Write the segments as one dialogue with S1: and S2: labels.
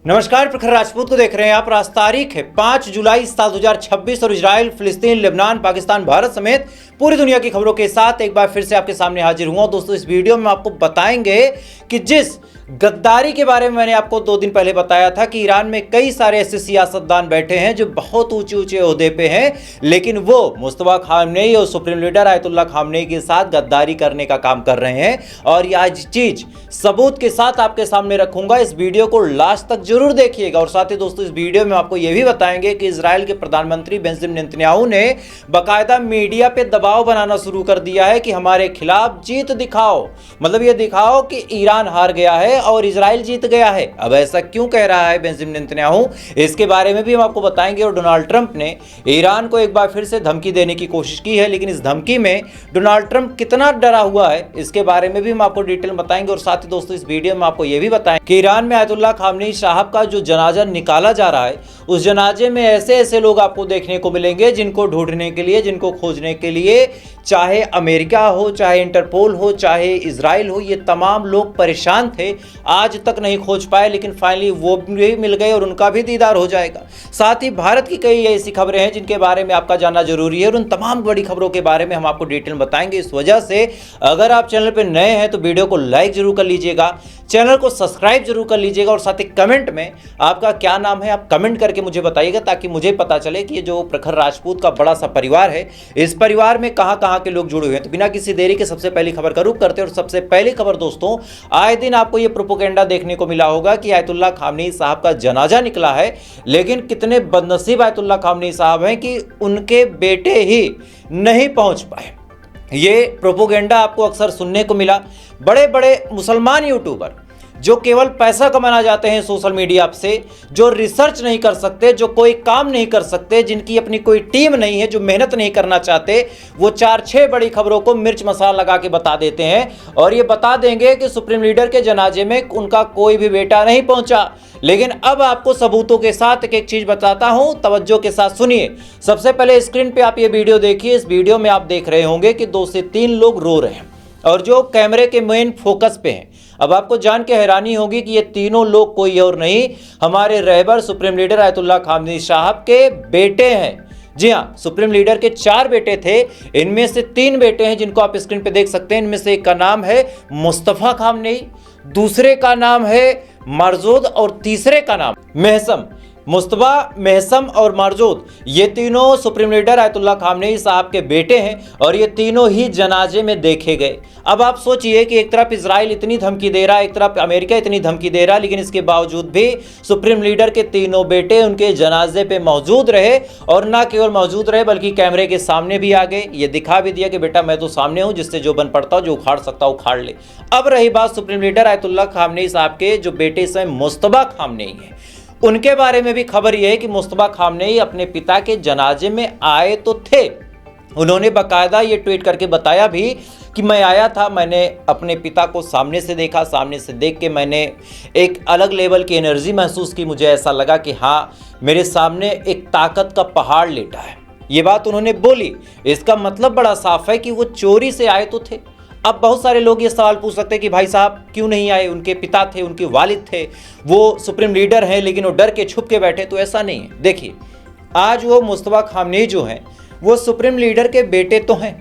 S1: नमस्कार, प्रखर राजपूत को देख रहे हैं आप। आज तारीख है 5 जुलाई साल 2026 और इजराइल, फिलिस्तीन, लेबनान, पाकिस्तान, भारत समेत पूरी दुनिया की खबरों के साथ एक बार फिर से आपके सामने हाजिर हुआ। दोस्तों, इस वीडियो में आपको बताएंगे कि जिस गद्दारी के बारे में मैंने आपको 2 दिन पहले बताया था कि ईरान में कई सारे ऐसे सियासतदान बैठे हैं जो बहुत ऊंचे ऊंचे ओहदे पे हैं, लेकिन वो मुस्तफा खामनेई और सुप्रीम लीडर आयतुल्लाह खामनेई के साथ गद्दारी करने का काम कर रहे हैं। और ये आज चीज सबूत के साथ आपके सामने रखूंगा। इस वीडियो को लास्ट तक जरूर देखिएगा। और साथ ही दोस्तों, इस वीडियो में आपको यह भी बताएंगे कि इजराइल के प्रधानमंत्री बेंजामिन नेतन्याहू ने बाकायदा मीडिया पे दबाव बनाना शुरू कर दिया है कि हमारे खिलाफ जीत दिखाओ, मतलब ये दिखाओ कि ईरान हार गया है और इजराइल जीत गया है। अब ऐसा क्यों कह रहा है बेंजामिन नेतन्याहू, इसके बारे में भी हम आपको बताएंगे। और डोनाल्ड ट्रंप ने ईरान को एक बार फिर से धमकी देने की कोशिश की है, लेकिन इस धमकी में डोनाल्ड ट्रंप कितना डरा हुआ है इसके बारे में भी हम आपको डिटेल बताएंगे। और साथ ही दोस्तों, इस वीडियो में आपको यह भी बताएंगे कि ईरान में आयतुल्लाह खामनेई साहब का जो जनाजा निकाला जा रहा है, उस जनाजे में ऐसे ऐसे लोग आपको देखने को मिलेंगे जिनको ढूंढने के लिए, जिनको खोजने के लिए, चाहे अमेरिका हो, चाहे इंटरपोल हो, चाहे इजराइल हो, ये तमाम लोग परेशान थे, आज तक नहीं खोज पाए, लेकिन फाइनली वो भी मिल गए और उनका भी दीदार हो जाएगा। साथ ही भारत की कई ऐसी खबरें हैं जिनके बारे में आपका जानना जरूरी है और उन तमाम बड़ी खबरों के बारे में हम आपको डिटेल बताएंगे। इस वजह से अगर आप चैनल पर नए हैं तो वीडियो को लाइक जरूर कर लीजिएगा, चैनल को सब्सक्राइब जरूर कर लीजिएगा और साथ ही कमेंट में आपका क्या नाम है आप कमेंट करके मुझे बताइएगा, ताकि मुझे पता चले कि ये जो प्रखर राजपूत का बड़ा सा परिवार है, इस परिवार में कहां कहां के लोग जुड़े हुए हैं। तो बिना किसी देरी के सबसे पहली खबर का रुख करते हैं। और सबसे पहली खबर दोस्तों, आए दिन आपको ये प्रोपेगेंडा देखने को मिला होगा कि आयतुल्लाह खामनेई साहब का जनाजा निकला है, लेकिन कितने बदनसीब आयतुल्लाह खामनेई साहब हैं कि उनके बेटे ही नहीं पहुंच पाए। ये प्रोपेगेंडा आपको अक्सर सुनने को मिला। बड़े बड़े मुसलमान यूट्यूबर जो केवल पैसा कमाना चाहते हैं सोशल मीडिया से, जो रिसर्च नहीं कर सकते, जो कोई काम नहीं कर सकते, जिनकी अपनी कोई टीम नहीं है, जो मेहनत नहीं करना चाहते, वो 4-6 बड़ी खबरों को मिर्च मसाला लगा के बता देते हैं और ये बता देंगे कि सुप्रीम लीडर के जनाजे में उनका कोई भी बेटा नहीं पहुंचा। लेकिन अब आपको सबूतों के साथ एक चीज बताता हूं, तवज्जो के साथ सुनिए। सबसे पहले स्क्रीन पे आप ये वीडियो देखिए। इस वीडियो में आप देख रहे होंगे कि 2 से 3 लोग रो रहे हैं और जो कैमरे के मेन फोकस पे हैं। अब आपको जान के हैरानी होगी कि ये तीनों लोग कोई और नहीं, हमारे रहबर सुप्रीम लीडर आयतुल्लाह खामनेई साहब के बेटे हैं। जी हाँ, सुप्रीम लीडर के 4 बेटे थे, इनमें से 3 बेटे हैं जिनको आप स्क्रीन पे देख सकते हैं। इनमें से एक का नाम है मुस्तफा खामनेई, दूसरे का नाम है मारजूद और तीसरे का नाम मेहसम। मुस्तफा, मेहसम और मारजूद, ये तीनों सुप्रीम लीडर आयतुल्लाह खामनेई साहब के बेटे हैं और ये तीनों ही जनाजे में देखे गए। अब आप सोचिए कि एक तरफ इजराइल इतनी धमकी दे रहा है, एक तरफ अमेरिका इतनी धमकी दे रहा है, लेकिन इसके बावजूद भी सुप्रीम लीडर के तीनों बेटे उनके जनाजे पे मौजूद रहे। और ना केवल मौजूद रहे बल्कि कैमरे के सामने भी आ गए, ये दिखा भी दिया कि बेटा मैं तो सामने हूं, जिससे जो बन पड़ता हो, जो उखाड़ सकता हो उखाड़ ले। अब रही बात सुप्रीम लीडर आयतुल्लाह खामनेई साहब के जो बेटे से मुस्तफा खामनेई है, उनके बारे में भी खबर यह है कि मुस्तफा खामनेई अपने पिता के जनाजे में आए तो थे। उन्होंने बाकायदा ये ट्वीट करके बताया भी कि मैं आया था, मैंने अपने पिता को सामने से देखा, सामने से देख के मैंने एक अलग लेवल की एनर्जी महसूस की। मुझे ऐसा लगा कि हाँ, मेरे सामने एक ताकत का पहाड़ लेटा है। ये बात उन्होंने बोली। इसका मतलब बड़ा साफ है कि वो चोरी से आए तो थे। अब बहुत सारे लोग ये सवाल पूछ सकते हैं कि भाई साहब क्यों नहीं आए, उनके पिता थे, उनके वालिद थे, वो सुप्रीम लीडर हैं, लेकिन वो डर के छुप के बैठे। तो ऐसा नहीं है। देखिए, आज वो मुस्तफा खामनेई जो हैं, वो सुप्रीम लीडर के बेटे तो हैं,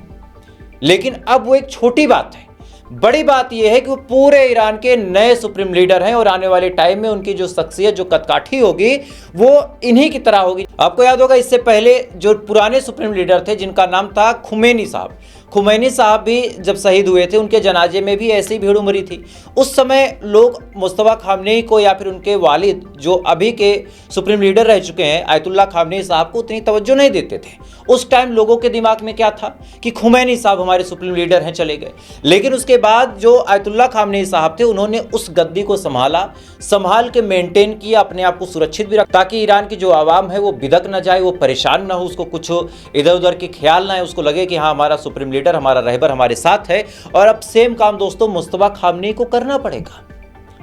S1: लेकिन अब वो एक छोटी बात है। बड़ी बात यह है कि वो पूरे ईरान के नए सुप्रीम लीडर हैं और आने वाले टाइम में उनकी जो शख्सियत, जो कदकाठी होगी, वो इन्हीं की तरह होगी। आपको याद होगा इससे पहले जो पुराने सुप्रीम लीडर थे, जिनका नाम था खुमैनी साहब, खुमैनी साहब भी जब शहीद हुए थे, उनके जनाजे में भी ऐसी भीड़ उमड़ी थी। उस समय लोग मुस्तफा खामनेई को या फिर उनके वालिद, जो अभी के सुप्रीम लीडर रह चुके हैं, आयतुल्लाह खामनेई साहब को उतनी तवज्जो नहीं देते थे। उस टाइम लोगों के दिमाग में क्या था कि खुमैनी साहब हमारे सुप्रीम लीडर हैं, चले गए। लेकिन उसके बाद जो आयतुल्लाह खामनेई साहब थे, उन्होंने उस गद्दी को संभाल के मेंटेन किया, अपने आप को सुरक्षित भी रखा, ताकि ईरान की जो आवाम है वो बिदक न जाए, वो परेशान ना हो, उसको कुछ इधर उधर के ख्याल ना है, उसको लगे कि हाँ, हमारा सुप्रीम लीडर, हमारा रहबर हमारे साथ है। और अब सेम काम दोस्तों मुस्तफा खामनेई को करना पड़ेगा।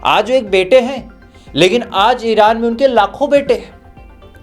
S1: आज वो एक बेटे हैं, लेकिन आज ईरान में उनके लाखों बेटे हैं,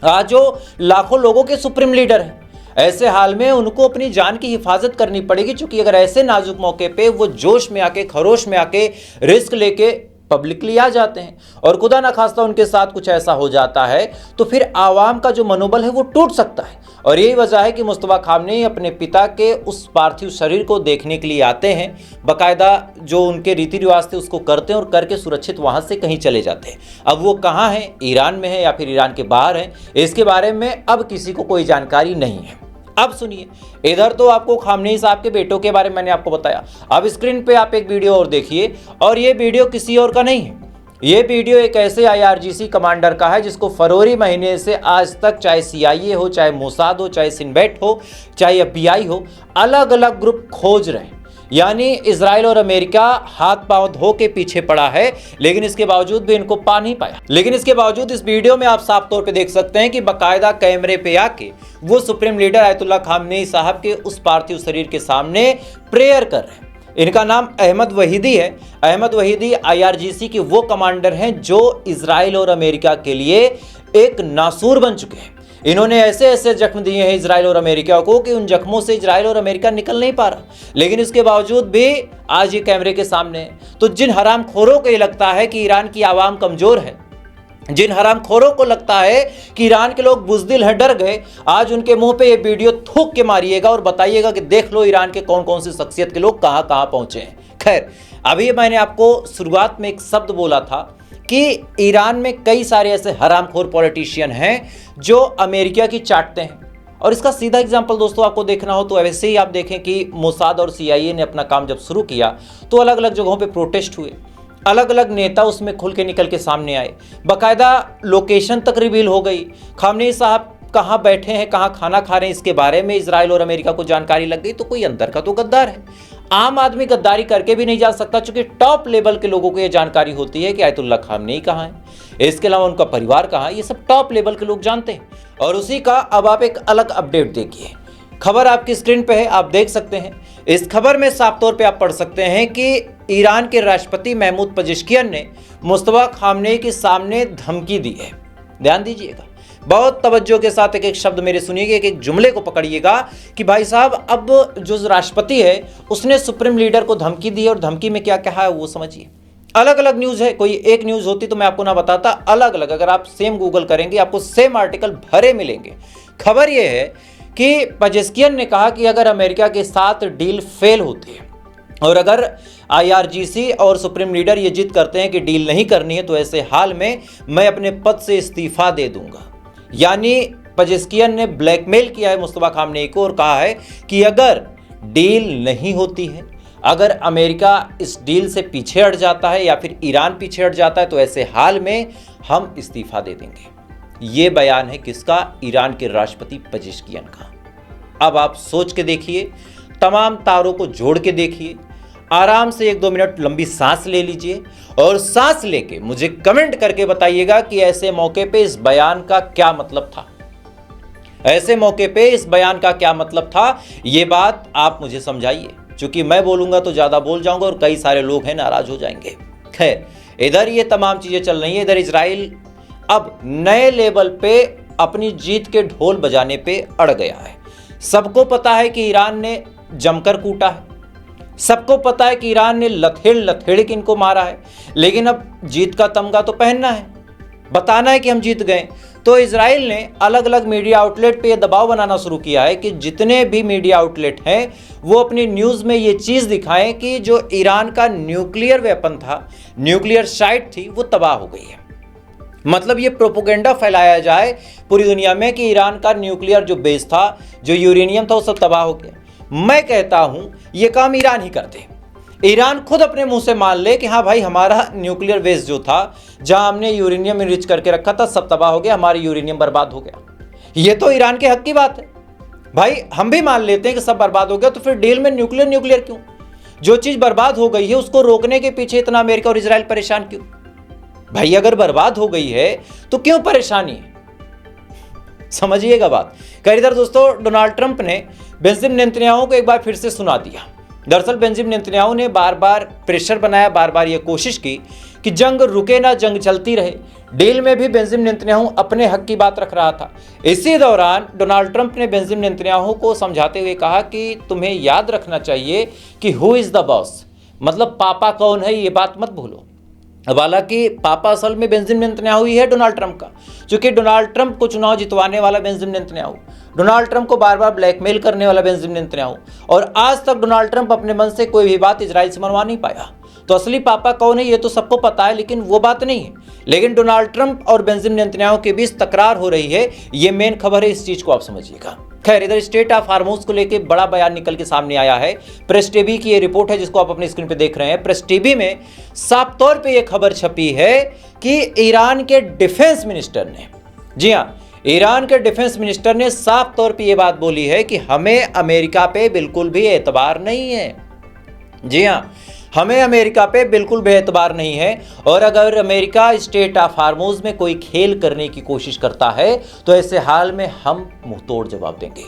S1: आज वो लाखों लोगों के सुप्रीम लीडर हैं। ऐसे हाल में उनको अपनी जान की हिफाजत करनी पड़ेगी, क्योंकि अगर ऐसे नाजुक मौके पे वो जोश में आके, खरोश में आके, रिस्क लेके पब्लिकली आ जाते हैं और खुदा ना खास्ता उनके साथ कुछ ऐसा हो जाता है तो फिर आवाम का जो मनोबल है वो टूट सकता है। और यही वजह है कि मुस्तफा खामनेई अपने पिता के उस पार्थिव शरीर को देखने के लिए आते हैं, बाकायदा जो उनके रीति रिवाज थे उसको करते हैं और करके सुरक्षित वहां से कहीं चले जाते हैं। अब वो कहाँ हैं, ईरान में है या फिर ईरान के बाहर हैं, इसके बारे में अब किसी को कोई जानकारी नहीं है। अब सुनिए, इधर तो आपको खामनेई साहब के बेटों के बारे में मैंने आपको बताया, अब स्क्रीन पे आप एक वीडियो और देखिए, और ये वीडियो किसी और का नहीं है। ये वीडियो एक ऐसे IRGC कमांडर का है जिसको फरवरी महीने से आज तक, चाहे CIA हो, चाहे मोसाद हो, चाहे सिनबेट हो, चाहे FBI हो, अलग अलग ग्रुप खोज रहे हैं। यानी इजराइल और अमेरिका हाथ पांव धो के पीछे पड़ा है, लेकिन इसके बावजूद भी इनको पा नहीं पाया। लेकिन इसके बावजूद इस वीडियो में आप साफ तौर पे देख सकते हैं कि बाकायदा कैमरे पे आके वो सुप्रीम लीडर आयतुल्लाह खामनेई साहब के उस पार्थिव शरीर के सामने प्रेयर कर रहे हैं। इनका नाम अहमद वहीदी है। अहमद वहीदी IRGC के वो कमांडर हैं जो इजराइल और अमेरिका के लिए एक नासूर बन चुके हैं। इन्होंने ऐसे ऐसे जख्म दिए हैं इजराइल और अमेरिका को कि उन जख्मों से इजराइल और अमेरिका निकल नहीं पा रहा, लेकिन इसके बावजूद भी आज ये कैमरे के सामने है। तो जिन हरामखोरों को ये लगता है कि ईरान की आवाम कमजोर है, जिन हरामखोरों को लगता है कि ईरान के लोग बुज़दिल हैं, डर गए, आज उनके मुंह पे ये वीडियो थूक के मारिएगा और बताइएगा कि देख लो ईरान के कौन कौन सी शख्सियत के लोग कहां कहां पहुंचे हैं। खैर, अभी मैंने आपको शुरुआत में एक शब्द बोला था कि ईरान में कई सारे ऐसे हरामखोर पॉलिटिशियन हैं जो अमेरिका की चाटते हैं। और इसका सीधा एग्जांपल दोस्तों आपको देखना हो तो वैसे ही आप देखें कि मोसाद और CIA ने अपना काम जब शुरू किया तो अलग अलग जगहों पे प्रोटेस्ट हुए, अलग अलग नेता उसमें खुल के निकल के सामने आए, बाकायदा लोकेशन तक रिवील हो गई, खामनेई साहब कहाँ बैठे हैं, कहाँ खाना खा रहे हैं, इसके बारे में इजराइल और अमेरिका को जानकारी लग गई। तो कोई अंदर का तो गद्दार है, आम आदमी गद्दारी करके भी नहीं जा सकता, क्योंकि टॉप लेवल के लोगों को यह जानकारी होती है कि आयतुल्लाह खामनेई कहाँ है, इसके अलावा उनका परिवार कहाँ है, ये सब टॉप लेवल के लोग जानते हैं। और उसी का अब आप एक अलग अपडेट देखिए। खबर आपकी स्क्रीन पे है, आप देख सकते हैं। इस खबर में साफ तौर पे आप पढ़ सकते हैं कि ईरान के राष्ट्रपति महमूद पेजेश्कियान ने मुस्तफा खामनेई के सामने धमकी दी है। ध्यान दीजिएगा, बहुत तवज्जो के साथ एक एक शब्द मेरे सुनिएगा, एक एक जुमले को पकड़िएगा कि भाई साहब अब जो राष्ट्रपति है उसने सुप्रीम लीडर को धमकी दी है, और धमकी में क्या कहा है वो समझिए। अलग अलग न्यूज़ है, कोई एक न्यूज़ होती तो मैं आपको ना बताता, अलग अलग अगर आप सेम गूगल करेंगे आपको सेम आर्टिकल भरे मिलेंगे। खबर यह है कि पेजेश्कियान ने कहा कि अगर अमेरिका के साथ डील फेल होती है और अगर IRGC और सुप्रीम लीडर ये जिद करते हैं कि डील नहीं करनी है तो ऐसे हाल में मैं अपने पद से इस्तीफा दे दूंगा। यानी पेजेश्कियान ने ब्लैकमेल किया है मुस्तफा खामनेई को और कहा है कि अगर डील नहीं होती है, अगर अमेरिका इस डील से पीछे हट जाता है या फिर ईरान पीछे हट जाता है तो ऐसे हाल में हम इस्तीफा दे देंगे। ये बयान है किसका? ईरान के राष्ट्रपति पेजेश्कियान का। अब आप सोच के देखिए, तमाम तारों को जोड़ के देखिए, आराम से 1-2 मिनट लंबी सांस ले लीजिए और सांस लेके मुझे कमेंट करके बताइएगा कि ऐसे मौके पे इस बयान का क्या मतलब था। ऐसे मौके पे इस बयान का क्या मतलब था, ये बात आप मुझे समझाइए, क्योंकि मैं बोलूंगा तो ज्यादा बोल जाऊंगा और कई सारे लोग हैं नाराज हो जाएंगे। खैर, इधर ये तमाम चीजें चल रही है, इधर इजराइल अब नए लेवल पे अपनी जीत के ढोल बजाने पे अड़ गया है। सबको पता है कि ईरान ने जमकर कूटा है, सबको पता है कि ईरान ने लथेड़ लथेड़ के इनको मारा है, लेकिन अब जीत का तमगा तो पहनना है, बताना है कि हम जीत गए। तो इजराइल ने अलग अलग मीडिया आउटलेट पे ये दबाव बनाना शुरू किया है कि जितने भी मीडिया आउटलेट हैं वो अपनी न्यूज़ में ये चीज़ दिखाएं कि जो ईरान का न्यूक्लियर वेपन था, न्यूक्लियर साइट थी, वो तबाह हो गई है। मतलब ये प्रोपोगेंडा फैलाया जाए पूरी दुनिया में कि ईरान का न्यूक्लियर जो बेस था, जो यूरेनियम था, वो सब तबाह हो गया। मैं कहता हूं ये काम ईरान ही करते। ईरान खुद अपने मुंह से मान ले कि हाँ भाई, हमारा न्यूक्लियर बेस जो था, जहां हमने यूरेनियम इनरिच करके रखा था, सब तबाह हो गया, हमारी यूरेनियम बर्बाद हो गया। ये तो ईरान के हक की बात है भाई। हम भी मान लेते हैं कि सब बर्बाद हो गया, तो फिर डील में न्यूक्लियर क्यों? जो चीज बर्बाद हो गई है उसको रोकने के पीछे इतना अमेरिका और इजराइल परेशान क्यों? भाई अगर बर्बाद हो गई है तो क्यों परेशानी है? समझिएगा बात। खैर, इधर दोस्तों डोनाल्ड ट्रंप ने बेंजामिन नेतन्याहू को एक बार फिर से सुना दिया। दरअसल बेंजामिन नेतन्याहू ने बार बार प्रेशर बनाया, बार बार ये कोशिश की कि जंग रुके ना, जंग चलती रहे। डील में भी बेंजामिन नेतन्याहू अपने हक की बात रख रहा था। इसी दौरान डोनाल्ड ट्रंप ने बेंजामिन नेतन्याहू को समझाते हुए कहा कि तुम्हें याद रखना चाहिए कि हु इज द बॉस, मतलब पापा कौन है, ये बात मत भूलो। अब हालांकि पापा असल में बेंजामिन नेतन्याहू ही है डोनाल्ड ट्रंप का, क्योंकि डोनाल्ड ट्रंप को चुनाव जितवाने वाला बेंजामिन नेतन्याहू, डोनाल्ड ट्रंप को बार बार ब्लैकमेल करने वाला बेंजामिन नेतन्याहू, और आज तक डोनाल्ड ट्रंप अपने मन से कोई भी बात इजराइल से मनवा नहीं पाया। तो असली पापा कौन है ये तो सबको पता है, लेकिन वो बात नहीं है। लेकिन डोनाल्ड ट्रंप और बेंजामिन नेतन्याहू के बीच तकरार हो रही है, ये मेन खबर है, इस चीज को आप समझिएगा। खैर, इधर स्टेट ऑफ हार्मोज को लेकर बड़ा बयान निकल के सामने आया है। प्रेस टीवी की ये रिपोर्ट है जिसको आप अपनी स्क्रीन पे देख रहे हैं। प्रेस टीवी में साफ तौर पे ये खबर छपी है कि ईरान के डिफेंस मिनिस्टर ने, जी हां, ईरान के डिफेंस मिनिस्टर ने साफ तौर पे ये बात बोली है कि हमें अमेरिका पे बिल्कुल भी एतबार नहीं है। जी हां, हमें अमेरिका पे बिल्कुल भी एतबार नहीं है, और अगर अमेरिका स्टेट ऑफ हार्मोज में कोई खेल करने की कोशिश करता है तो ऐसे हाल में हम मुंहतोड़ जवाब देंगे।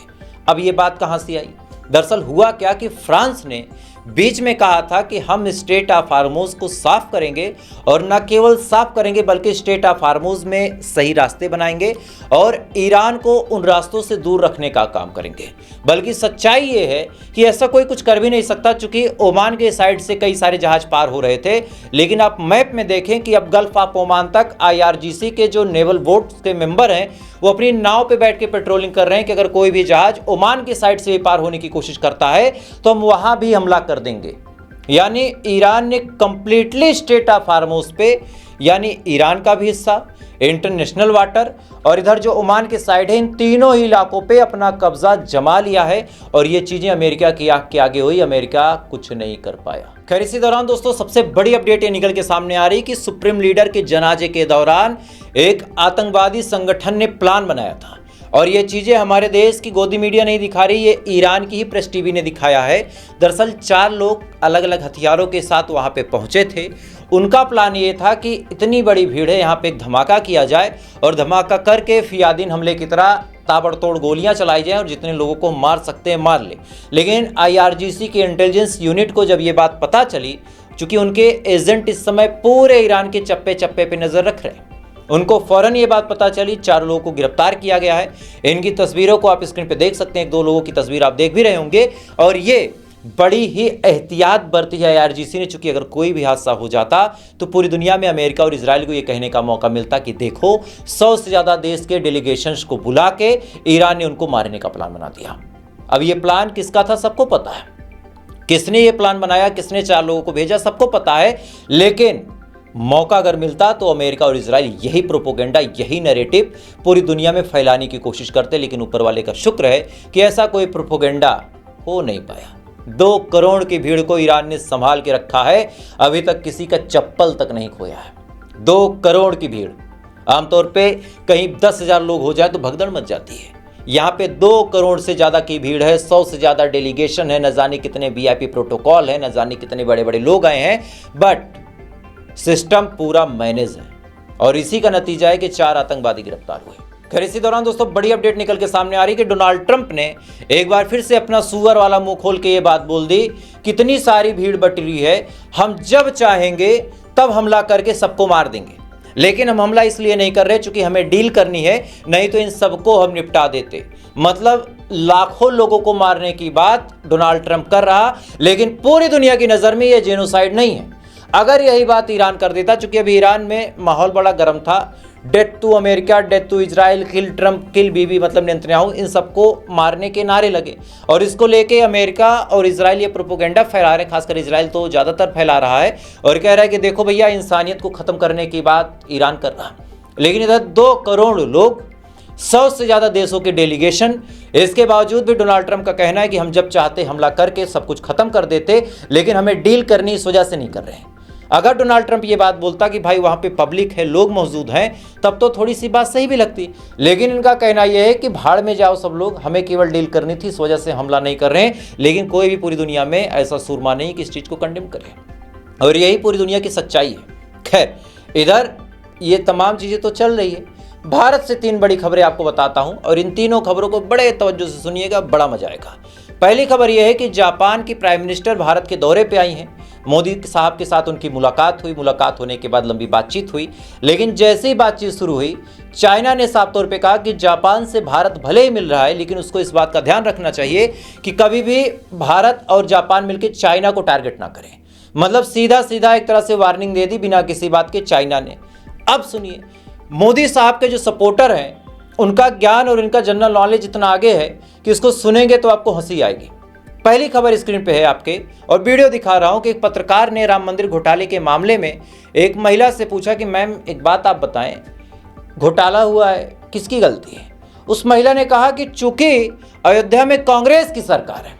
S1: अब ये बात कहां से आई? दरअसल हुआ क्या कि फ्रांस ने बीच में कहा था कि हम स्टेट ऑफ हार्मोज को साफ करेंगे, और न केवल साफ करेंगे बल्कि स्टेट ऑफ हार्मोज में सही रास्ते बनाएंगे और ईरान को उन रास्तों से दूर रखने का काम करेंगे। बल्कि सच्चाई ये है कि ऐसा कोई कुछ कर भी नहीं सकता, चूंकि ओमान के साइड से कई सारे जहाज पार हो रहे थे। लेकिन आप मैप में देखें कि अब गल्फ ऑफ ओमान तक IRGC के जो नेवल बोट्स के मेंबर हैं वो अपनी नाव पे बैठ के पेट्रोलिंग कर रहे हैं कि अगर कोई भी जहाज ओमान के साइड से पार होने की कोशिश करता है तो हम वहां भी हमला कर देंगे। यानी ईरान ने कंप्लीटली स्टेट ऑफ हार्मोज पे, यानी ईरान का भी हिस्सा, इंटरनेशनल वाटर और इधर जो ओमान के साइड है, इन तीनों ही इलाकों पे अपना कब्जा जमा लिया है। और ये चीजें अमेरिका की आंख के आगे हुई, अमेरिका कुछ नहीं कर पाया। खैर, इसी दौरान दोस्तों सबसे बड़ी अपडेट ये निकल के सामने आ रही कि सुप्रीम लीडर के जनाजे के दौरान एक आतंकवादी संगठन ने प्लान बनाया था, और ये चीजें हमारे देश की गोदी मीडिया नहीं दिखा रही, ये ईरान की ही प्रेस टीवी ने दिखाया है। दरअसल 4 लोग अलग अलग हथियारों के साथ वहां पे पहुंचे थे। उनका प्लान ये था कि इतनी बड़ी भीड़ है, यहाँ पे एक धमाका किया जाए और धमाका करके फियादीन हमले की तरह ताबड़तोड़ गोलियां चलाई जाएं और जितने लोगों को मार सकते हैं मार ले। लेकिन IRGC की इंटेलिजेंस यूनिट को जब ये बात पता चली, चूंकि उनके एजेंट इस समय पूरे ईरान के चप्पे चप्पे पे नजर रख रहे हैं, उनको फौरन ये बात पता चली। 4 लोगों को गिरफ्तार किया गया है। इनकी तस्वीरों को आप स्क्रीन पे देख सकते हैं, 1-2 लोगों की तस्वीर आप देख भी रहे होंगे। और ये बड़ी ही एहतियात बरती है IRGC ने, चूंकि अगर कोई भी हादसा हो जाता तो पूरी दुनिया में अमेरिका और इजराइल को ये कहने का मौका मिलता कि देखो 100 से ज्यादा देश के डेलीगेशंस को बुला के ईरान ने उनको मारने का प्लान बना दिया। अब ये प्लान किसका था सबको पता है, किसने ये प्लान बनाया, किसने 4 लोगों को भेजा सबको पता है। लेकिन मौका अगर मिलता तो अमेरिका और इजराइल यही प्रोपोगेंडा, यही नैरेटिव पूरी दुनिया में फैलाने की कोशिश करते। लेकिन ऊपर वाले का शुक्र है कि ऐसा कोई प्रोपोगेंडा हो नहीं पाया। 2 करोड़ की भीड़ को ईरान ने संभाल के रखा है, अभी तक किसी का चप्पल तक नहीं खोया है। 2 करोड़ की भीड़, आमतौर पे कहीं 10,000 लोग हो जाए तो भगदड़ मच जाती है। यहाँ पे 2 करोड़ से ज्यादा की भीड़ है, 100 से ज्यादा डेलीगेशन है, न जाने कितने VIP प्रोटोकॉल है, न जाने कितने बड़े बड़े लोग आए हैं, बट सिस्टम पूरा मैनेज है। और इसी का नतीजा है कि 4 आतंकवादी गिरफ्तार हुए। खैर, इसी दौरान दोस्तों बड़ी अपडेट निकल के सामने आ रही कि डोनाल्ड ट्रंप ने एक बार फिर से अपना सुअर वाला मुंह खोल के ये बात बोल दी, कितनी सारी भीड़ बट रही है, हम जब चाहेंगे तब हमला करके सबको मार देंगे। लेकिन हम हमला इसलिए नहीं कर रहे क्योंकि हमें डील करनी है, नहीं तो इन सबको हम निपटा देते। मतलब लाखों लोगों को मारने की बात डोनाल्ड ट्रंप कर रहा, लेकिन पूरी दुनिया की नजर में यह जेनोसाइड नहीं है। अगर यही बात ईरान कर देता, चूंकि अभी ईरान में माहौल बड़ा गर्म था, death to America, death to Israel, kill Trump, kill Bibi, मतलब नेतन्याहू, इन सबको मारने के नारे लगे। और इसको लेके अमेरिका और इजराइल ये प्रोपोगेंडा फैला रहे, खासकर इजराइल तो ज़्यादातर फैला रहा है और कह रहा है कि देखो भैया, इंसानियत को ख़त्म करने की बात ईरान कर रहा है। लेकिन इधर 2 करोड़ लोग, 100 से ज़्यादा देशों के डेलीगेशन, इसके बावजूद भी डोनाल्ड ट्रंप का कहना है कि हम जब चाहते हमला करके सब कुछ खत्म कर देते, लेकिन हमें डील करनी इस वजह से नहीं कर रहे हैं। अगर डोनाल्ड ट्रंप ये बात बोलता कि भाई वहाँ पे पब्लिक है, लोग मौजूद हैं, तब तो थोड़ी सी बात सही भी लगती। लेकिन इनका कहना यह है कि भाड़ में जाओ सब लोग, हमें केवल डील करनी थी, इस वजह से हमला नहीं कर रहे हैं। लेकिन कोई भी पूरी दुनिया में ऐसा सूरमा नहीं कि इस चीज़ को कंडेम करे, और यही पूरी दुनिया की सच्चाई है। खैर, इधर ये तमाम चीज़ें तो चल रही है। भारत से 3 बड़ी खबरें आपको बताता हूं, और इन तीनों खबरों को बड़े तवज्जो से सुनिएगा, बड़ा मजा आएगा। पहली खबर यह है कि जापान की प्राइम मिनिस्टर भारत के दौरे पे आई हैं। मोदी साहब के साथ उनकी मुलाकात हुई, मुलाकात होने के बाद लंबी बातचीत हुई। लेकिन जैसे ही बातचीत शुरू हुई, चाइना ने साफ तौर पे कहा कि जापान से भारत भले ही मिल रहा है, लेकिन उसको इस बात का ध्यान रखना चाहिए कि कभी भी भारत और जापान मिलकर चाइना को टारगेट ना करें। मतलब सीधा सीधा एक तरह से वार्निंग दे दी बिना किसी बात के चाइना ने। अब सुनिए, मोदी साहब के जो सपोर्टर हैं उनका ज्ञान और इनका जनरल नॉलेज इतना आगे है कि इसको सुनेंगे तो आपको हंसी आएगी। पहली खबर स्क्रीन पे है आपके, और वीडियो दिखा रहा हूं कि एक पत्रकार ने राम मंदिर घोटाले के मामले में एक महिला से पूछा कि मैम एक बात आप बताएं, घोटाला हुआ है, किसकी गलती है? उस महिला ने कहा कि चूंकि अयोध्या में कांग्रेस की सरकार है।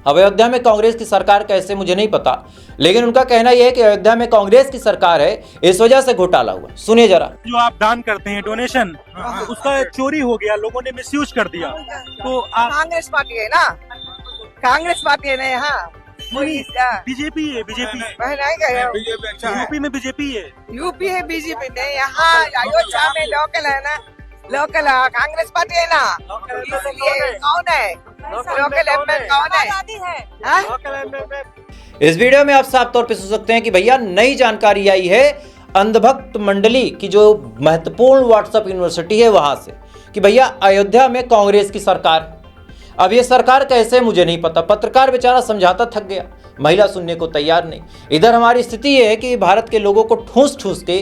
S1: अब अयोध्या में कांग्रेस की सरकार कैसे मुझे नहीं पता, लेकिन उनका कहना यह है कि अयोध्या में कांग्रेस की सरकार है, इस वजह से घोटाला हुआ। सुनिए जरा।
S2: जो आप दान करते हैं डोनेशन, उसका चोरी हो गया, लोगों ने मिसयूज कर दिया, तो आप
S3: कांग्रेस पार्टी है ना, कांग्रेस पार्टी है ना यहाँ।
S2: बीजेपी है, बीजेपी यूपी में बीजेपी है,
S3: यूपी है बीजेपी नहीं, यहाँ अयोध्या में लोकल है ना, लोकल कांग्रेस पार्टी है ना। इसलिए कौन है लोकल एमएलए, कौन है?
S1: इस वीडियो में आप साफ तौर पे सुन सकते हैं कि भैया नई जानकारी आई है अंधभक्त मंडली की जो महत्वपूर्ण व्हाट्सएप यूनिवर्सिटी है वहां से, कि भैया अयोध्या में कांग्रेस की सरकार है। अब ये सरकार कैसे मुझे नहीं पता। पत्रकार बेचारा समझाता थक गया, महिला सुनने को तैयार नहीं। इधर हमारी स्थिति ये है कि भारत के लोगों को ठूस ठूस के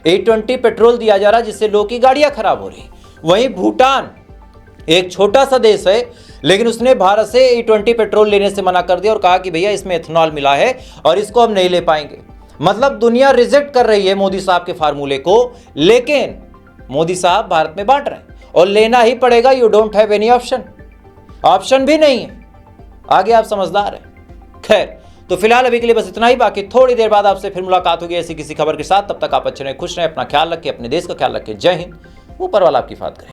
S1: E20 पेट्रोल दिया जा रहा है, जिससे लोगों की गाड़ियां खराब हो रही। वहीं भूटान एक छोटा सा देश है, लेकिन उसने भारत से E20 पेट्रोल लेने से मना कर दिया और कहा कि भैया इसमें एथेनॉल मिला है और इसको हम नहीं ले पाएंगे। मतलब दुनिया रिजेक्ट कर रही है मोदी साहब के फार्मूले को, लेकिन मोदी साहब भारत में बांट रहे हैं और लेना ही पड़ेगा। You don't have any option भी नहीं है। आगे आप समझदार हैं। खैर, तो फिलहाल अभी के लिए बस इतना ही। बाकी थोड़ी देर बाद आपसे फिर मुलाकात होगी ऐसी किसी खबर के साथ। तब तक आप अच्छे रहें, खुश रहें, अपना ख्याल रखें, अपने देश का ख्याल रखें। जय हिंद। ऊपर वाला आपकी बात करे।